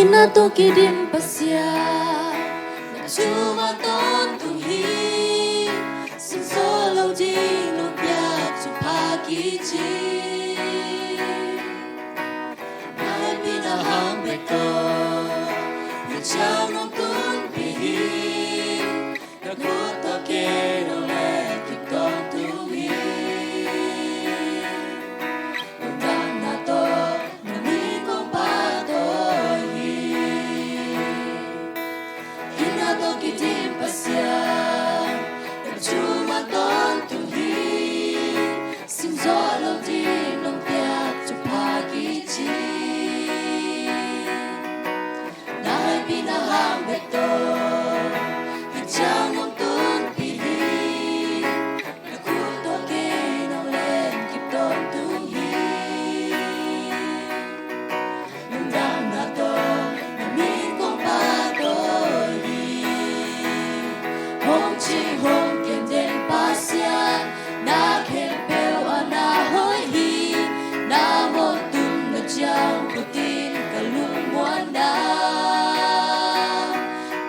Ina to kidim pasya Chuma ton tung hi Sin solo ding no pya tu pa ki chi Nai pina hang be to Ni chao no kun pi hi Na ku to ke no le ki ton tu hi Undang na to Na mi kong pa to hi Ina to kidim pasya Chuma ton tu hi Sim zolo di nong pya tu pa ki chi Nai pina hang be to Hi chang nong tun pi hi Na ku to ke nong len kip ton tu hi Nong dam na to Na min kong pa to hi Hong chi hong kien den pa sian Na khen peo a na hoi hi Na mo tum na chang ko tin ka lung muan na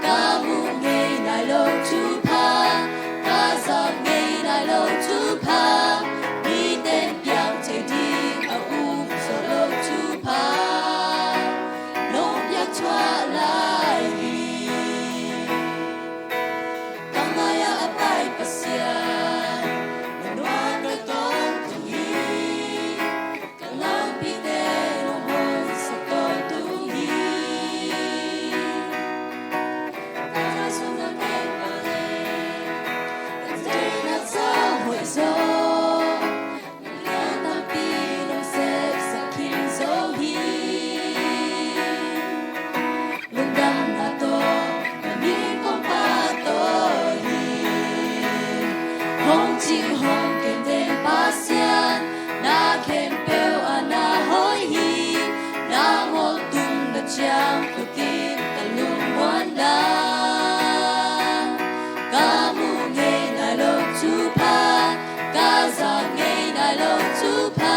Ka mu ngay nai lo tu pa Ka sa ngay nai lo tu pa Ni ten piang che ding a so lo tu pa Long piang chua lai hi Kamaya apai pasya Manwa ka ton tu hi Kalang pite no hon sa ton tu hi Kaya suna kay pare Kaya na sa hoi zo Nalian na pinong sep sa kin zo hi Lundang na to Na mi kong pa to hi Hong chi hong ken den pa sian Na ken peo a na hoi hi Na mo tung na chang ko tin ta lung muan na Ka mu ngay nai lo tu pa Ka za ngay nai lo tu pa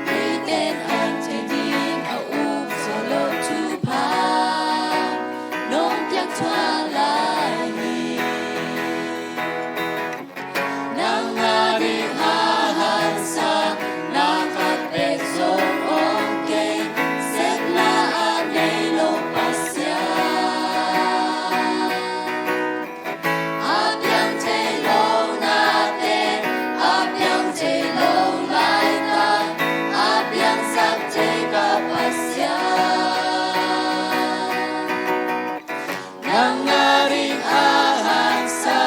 Ni ten an che ding a so lo tu pa Nong piang chua lai hi Nang nga di ha han sa Na kat pek zong ong kay Set la a nay lo pa siya A piang che lo na te A piang che lo lai ka A piang sak che ka pa siya Nang nga di ha han sa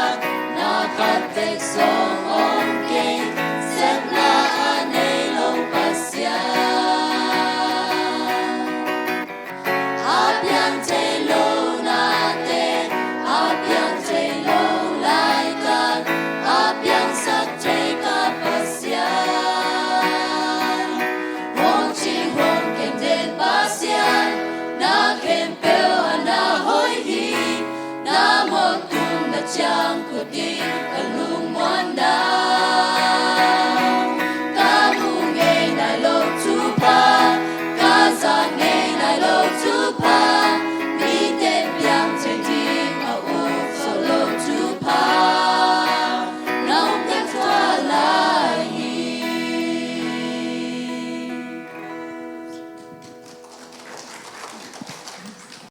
Na kat pek zong ong kay Set la a nay lo pa siya A piang che lo na te A piang che lo lai ka A piang sak che ka pa siya Hong chi hong ken den pa sian Na ken peo a na hoi hi Na mo tum na chang ko din ka lung muan na